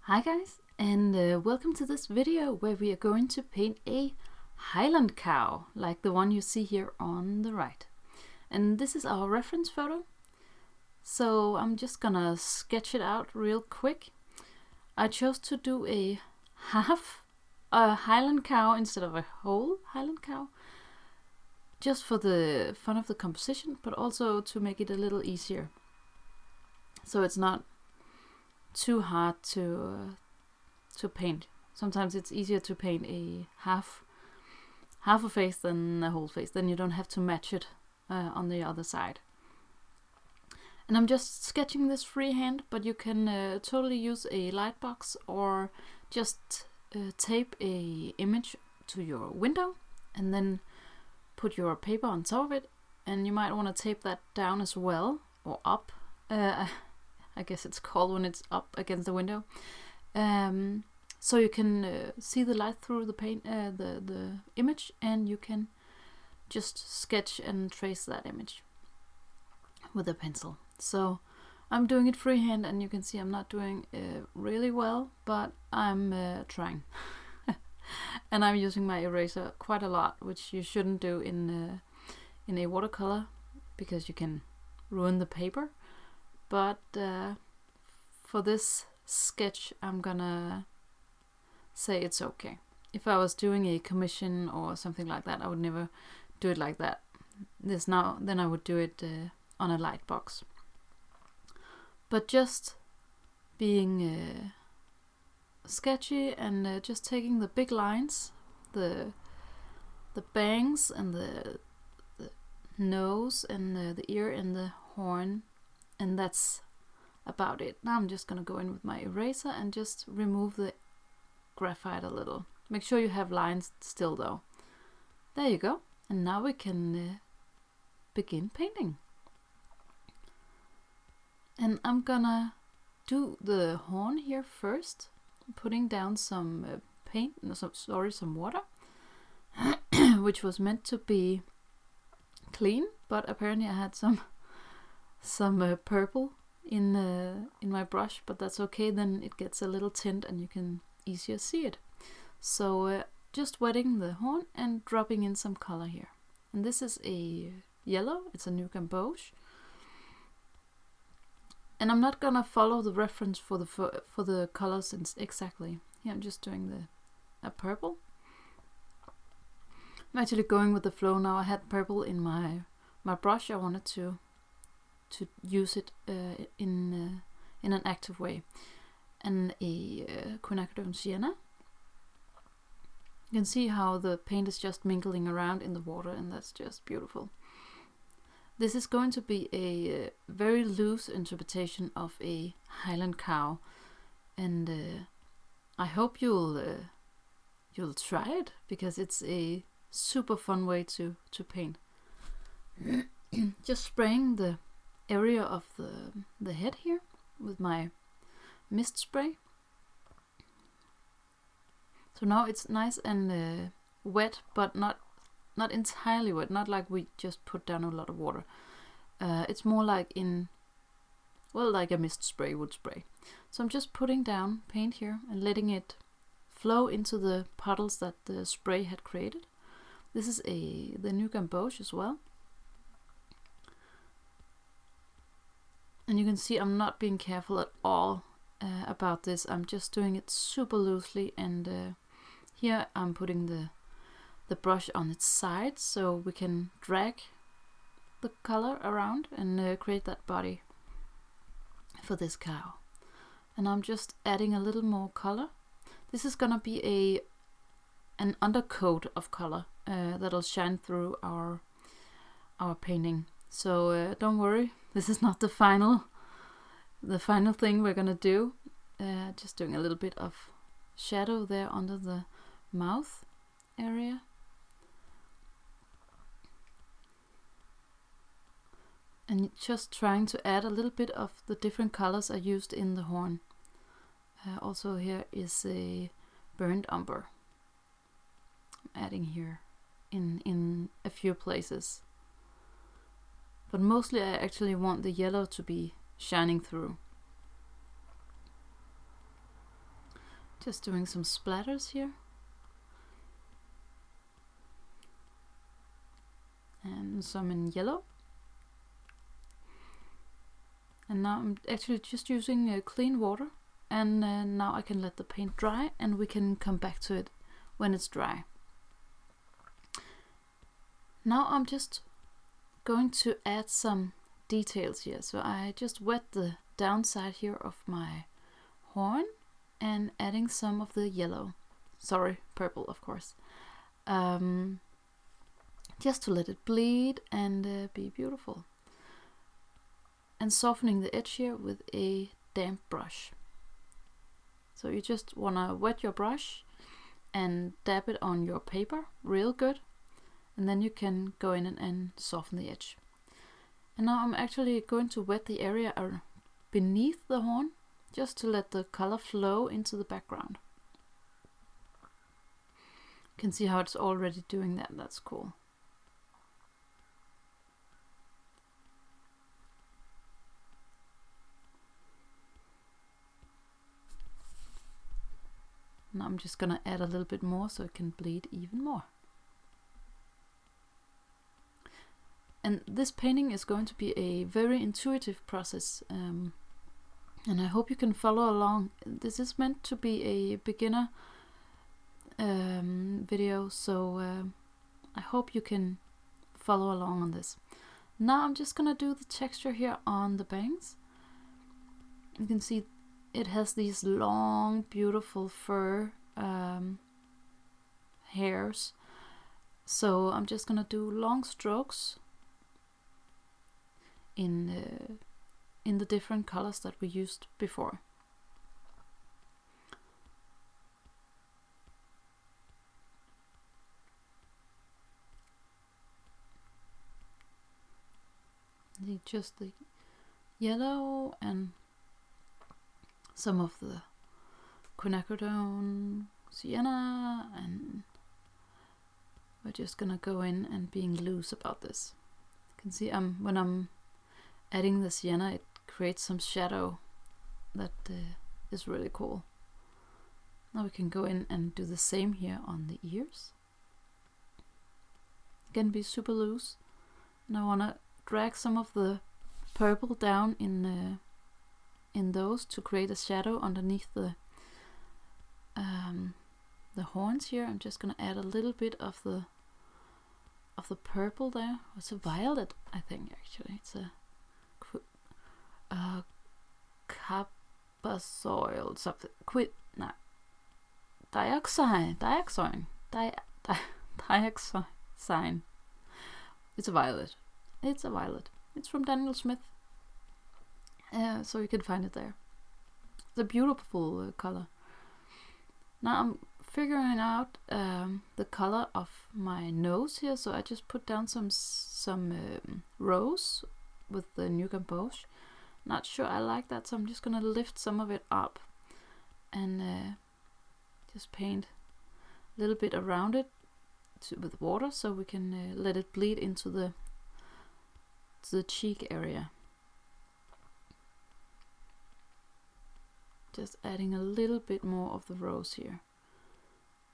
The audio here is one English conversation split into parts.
Hi guys, and welcome to this video where we are going to paint a Highland cow, like the one you see here on the right. And this is our reference photo, so I'm just gonna sketch it out real quick. I chose to do a Highland cow instead of a whole Highland cow, just for the fun of the composition, but also to make it a little easier, so it's not too hard to paint. Sometimes it's easier to paint a half a face than a whole face. Then you don't have to match it on the other side. And I'm just sketching this freehand, but you can totally use a light box or just tape a image to your window and then put your paper on top of it. And you might want to tape that down as well, or up. I guess it's called when it's up against the window, so you can see the light through the paint, the image, and you can just sketch and trace that image with a pencil. So I'm doing it freehand, and you can see I'm not doing really well, but I'm trying. And I'm using my eraser quite a lot, which you shouldn't do in a watercolor, because you can ruin the paper. But for this sketch, I'm gonna say it's okay. If I was doing a commission or something like that, I would never do it like that. Then I would do it on a light box. But just being sketchy and just taking the big lines, the bangs and the nose and the ear and the horn. And that's about it. Now I'm just gonna go in with my eraser and just remove the graphite a little. Make sure you have lines still though. There you go. And now we can begin painting. And I'm gonna do the horn here first, putting down some paint, some water, which was meant to be clean, but apparently I had some purple in my brush, but that's okay, then it gets a little tint and you can easier see it. So just wetting the horn and dropping in some color here. And this is a yellow, it's a new Gamboge. And I'm not gonna follow the reference for the colors exactly. Here I'm just doing a purple. I'm actually going with the flow now. I had purple in my brush. I wanted to use it in an active way. And a Quinacrodone Sienna. You can see how the paint is just mingling around in the water, and that's just beautiful. This is going to be a very loose interpretation of a Highland cow, and I hope you'll try it, because it's a super fun way to paint. Just spraying the area of the head here with my Mistspray. So now it's nice and wet, but not entirely wet, not like we just put down a lot of water. It's more like like a mist spray would spray. So I'm just putting down paint here and letting it flow into the puddles that the spray had created. This is the new Gamboge as well. And you can see I'm not being careful at all about this. I'm just doing it super loosely, and here I'm putting the brush on its side so we can drag the color around and create that body for this cow. And I'm just adding a little more color. This is gonna be an undercoat of color that'll shine through our painting. So don't worry, this is not the final thing we're gonna do. Just doing a little bit of shadow there under the mouth area. And just trying to add a little bit of the different colors I used in the horn. Also here is a burnt umber. I'm adding here in a few places. But mostly I actually want the yellow to be shining through. Just doing some splatters here. And some in yellow. And now I'm actually just using clean water. And now I can let the paint dry and we can come back to it when it's dry. Now I'm just going to add some details here. So I just wet the downside here of my horn and adding some of the yellow. Sorry, purple of course. Just to let it bleed and be beautiful. And softening the edge here with a damp brush. So you just want to wet your brush and dab it on your paper real good. And then you can go in and soften the edge. And now I'm actually going to wet the area beneath the horn, just to let the color flow into the background. You can see how it's already doing that. That's cool. Now I'm just gonna add a little bit more so it can bleed even more. And this painting is going to be a very intuitive process, and I hope you can follow along. This is meant to be a beginner video, so I hope you can follow along on this. Now I'm just gonna do the texture here on the bangs. You can see it has these long, beautiful fur hairs. So I'm just gonna do long strokes in the different colors that we used before. Just the yellow and some of the Quinacrodone Sienna, and we're just gonna go in and being loose about this. You can see when I'm adding the sienna, it creates some shadow that is really cool. Now we can go in and do the same here on the ears. Again, be super loose. And I want to drag some of the purple down in those to create a shadow underneath the horns here. I'm just gonna add a little bit of the purple there. It's a violet, I think. Actually, it's a carbasoil something. Dioxazine. It's a violet. It's a violet. It's from Daniel Smith. So you can find it there. It's a beautiful color. Now I'm figuring out the color of my nose here, so I just put down some rose with the new Gamboge. Not sure I like that, so I'm just gonna lift some of it up and just paint a little bit around it with water, so we can let it bleed into the cheek area. Just adding a little bit more of the rose here,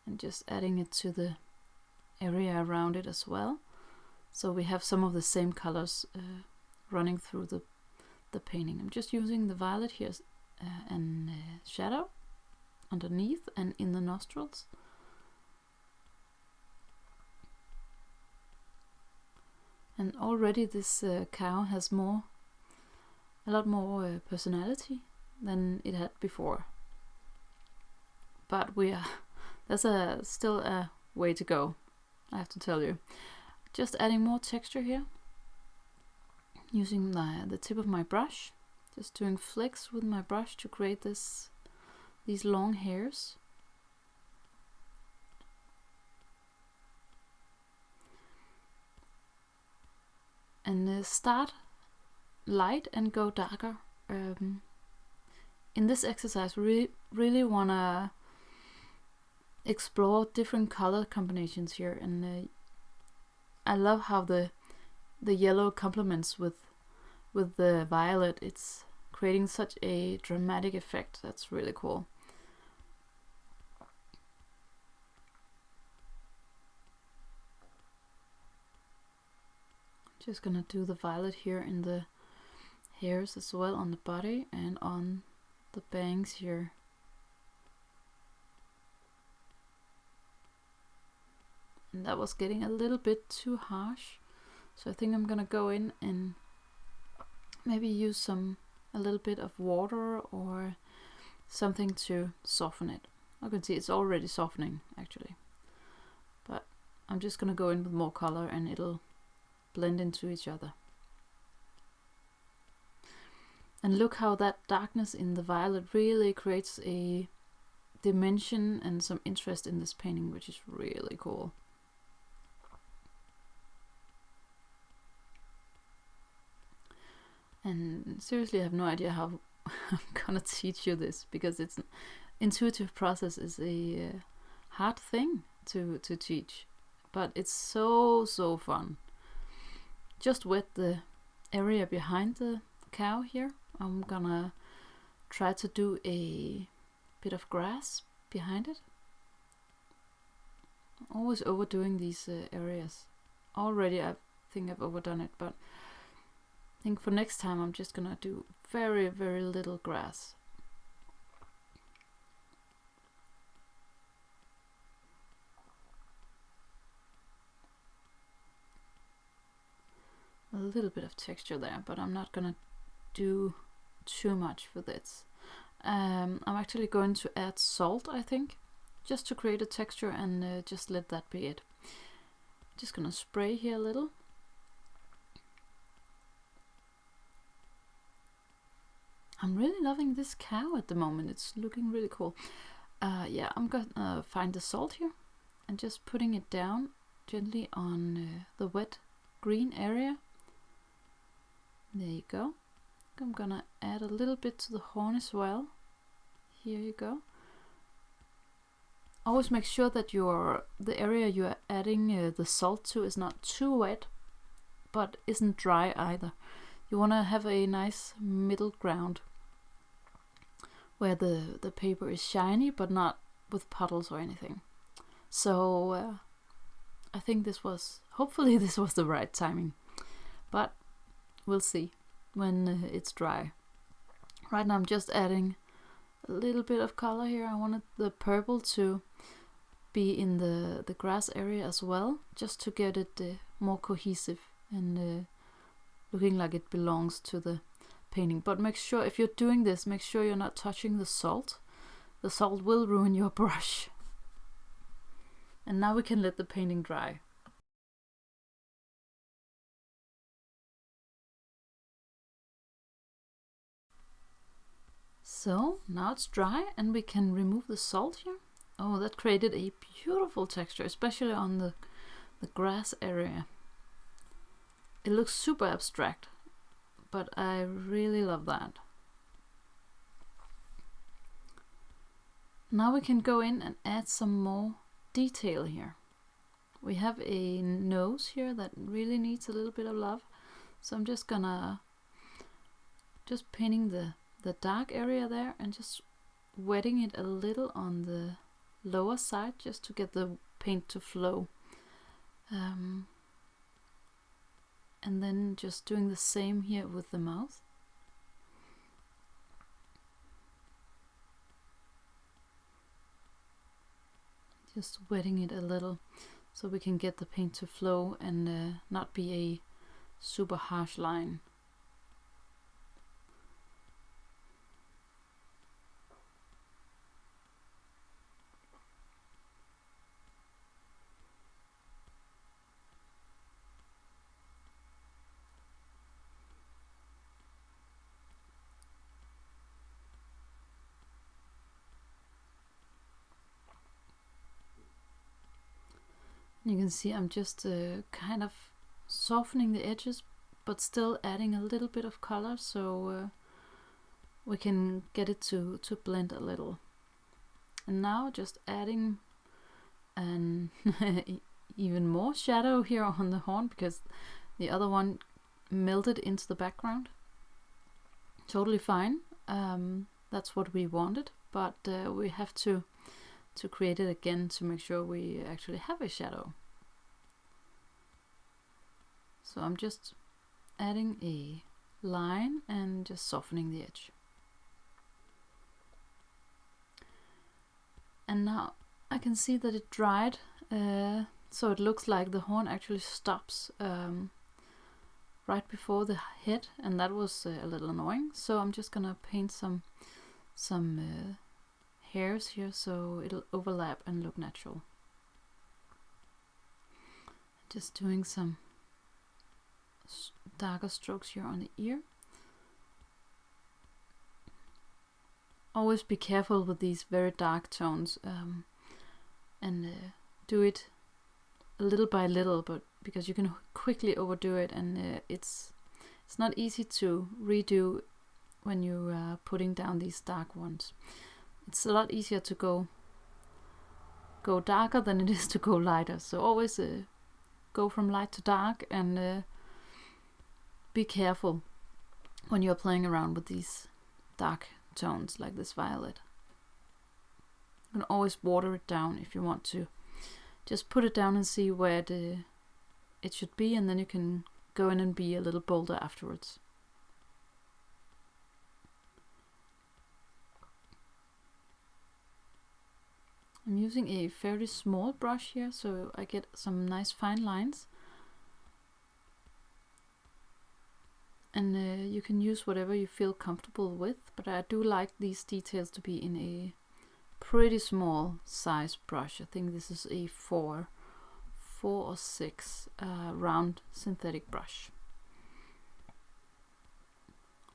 and just adding it to the area around it as well, so we have some of the same colors running through the painting. I'm just using the violet here and shadow underneath and in the nostrils. And already this cow has a lot more personality than it had before. But there's still a way to go, I have to tell you. Just adding more texture here, using the tip of my brush, just doing flicks with my brush to create these long hairs. And start light and go darker. In this exercise, we really want to explore different color combinations here, and I love how the yellow complements with the violet. It's creating such a dramatic effect. That's really cool. Just gonna do the violet here in the hairs as well, on the body and on the bangs here. And that was getting a little bit too harsh, so I think I'm gonna go in and maybe use a little bit of water or something to soften it. I can see it's already softening actually, but I'm just gonna go in with more color and it'll blend into each other. And look how that darkness in the violet really creates a dimension and some interest in this painting, which is really cool. And seriously, I have no idea how I'm gonna teach you this, because it's intuitive process is a hard thing to teach, but it's so fun. Just wet the area behind the cow here. I'm gonna try to do a bit of grass behind it. Always overdoing these areas. Already I think I've overdone it, but I think for next time I'm just gonna do very little grass. A little bit of texture there, but I'm not gonna do too much for this. I'm actually going to add salt, I think, just to create a texture, and just let that be it. Just gonna spray here a little. I'm really loving this cow at the moment. It's looking really cool. Yeah, I'm gonna find the salt here and just putting it down gently on the wet green area. There you go. I'm gonna add a little bit to the horn as well. Here you go. Always make sure that the area you are adding the salt to is not too wet, but isn't dry either. You want to have a nice middle ground where the paper is shiny but not with puddles or anything. So I think hopefully this was the right timing, but we'll see when it's dry. Right now I'm just adding a little bit of color here. I wanted the purple to be in the grass area as well, just to get it more cohesive and looking like it belongs to the painting. But make sure, if you're doing this, make sure you're not touching the salt. The salt will ruin your brush. And now we can let the painting dry. So now it's dry and we can remove the salt here. Oh, that created a beautiful texture, especially on the grass area. It looks super abstract, but I really love that. Now we can go in and add some more detail here. We have a nose here that really needs a little bit of love, so I'm just gonna painting the dark area there and just wetting it a little on the lower side, just to get the paint to flow. And then just doing the same here with the mouth. Just wetting it a little so we can get the paint to flow and not be a super harsh line. You can see I'm just kind of softening the edges, but still adding a little bit of color, so we can get it to blend a little. And now just adding an even more shadow here on the horn, because the other one melted into the background. Totally fine. That's what we wanted, but we have to create it again to make sure we actually have a shadow. So I'm just adding a line and just softening the edge. And now I can see that it dried, so it looks like the horn actually stops right before the head, and that was a little annoying. So I'm just gonna paint some hairs here so it'll overlap and look natural. Just doing some darker strokes here on the ear. Always be careful with these very dark tones, and do it a little by little, but because you can quickly overdo it, and it's not easy to redo when you are putting down these dark ones. It's a lot easier to go darker than it is to go lighter. So always go from light to dark, and be careful when you're playing around with these dark tones like this violet. You can always water it down if you want to. Just put it down and see where it should be, and then you can go in and be a little bolder afterwards. I'm using a fairly small brush here, so I get some nice fine lines. And you can use whatever you feel comfortable with, but I do like these details to be in a pretty small size brush. I think this is a 4 or 6 round synthetic brush.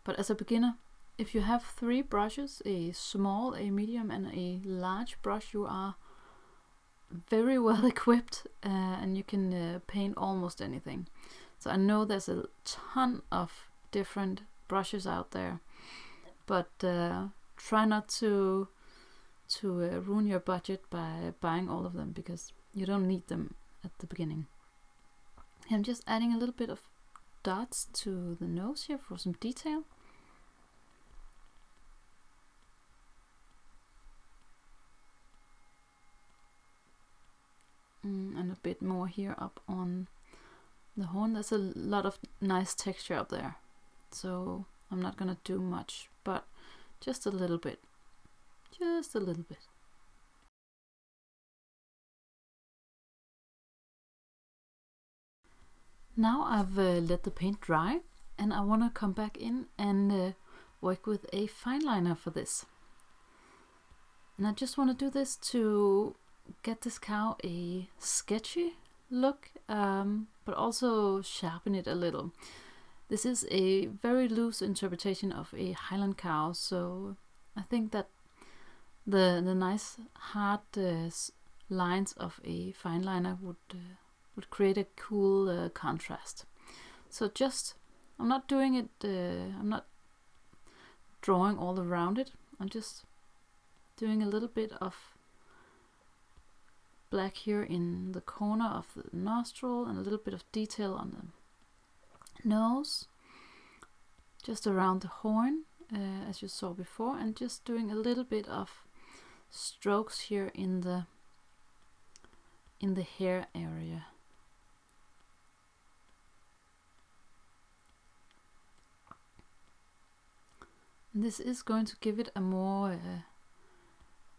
But as a beginner, if you have 3 brushes, a small, a medium and a large brush, you are very well equipped, and you can paint almost anything. So I know there's a ton of different brushes out there, but try not to ruin your budget by buying all of them, because you don't need them at the beginning. I'm just adding a little bit of dots to the nose here for some detail. And a bit more here up on the horn. There's a lot of nice texture up there, so I'm not gonna do much, but just a little bit. Just a little bit. Now I've let the paint dry, and I want to come back in and work with a fineliner for this. And I just want to do this to get this cow a sketchy look, but also sharpen it a little. This is a very loose interpretation of a Highland cow, so I think that the nice hard lines of a fineliner would create a cool contrast. So just, I'm not doing it, I'm not drawing all around it, I'm just doing a little bit of black here in the corner of the nostril, and a little bit of detail on the nose, just around the horn, as you saw before, and just doing a little bit of strokes here in the hair area. And this is going to give it a more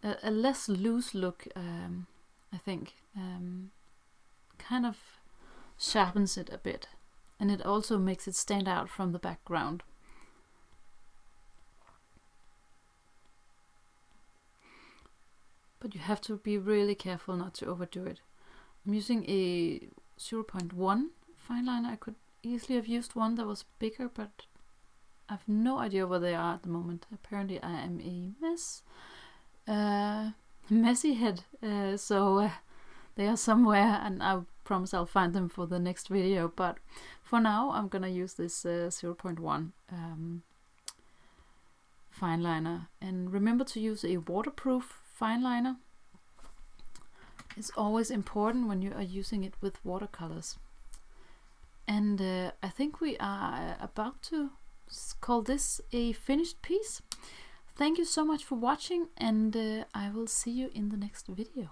a less loose look, I think. Kind of sharpens it a bit, and it also makes it stand out from the background. But you have to be really careful not to overdo it. I'm using a 0.1 fineliner. I could easily have used one that was bigger, but I have no idea where they are at the moment. Apparently I am a messy head, so they are somewhere, and I promise I'll find them for the next video. But for now I'm gonna use this 0.1 fineliner, and remember to use a waterproof fineliner. It's always important when you are using it with watercolors. And I think we are about to call this a finished piece. Thank you so much for watching, and I will see you in the next video.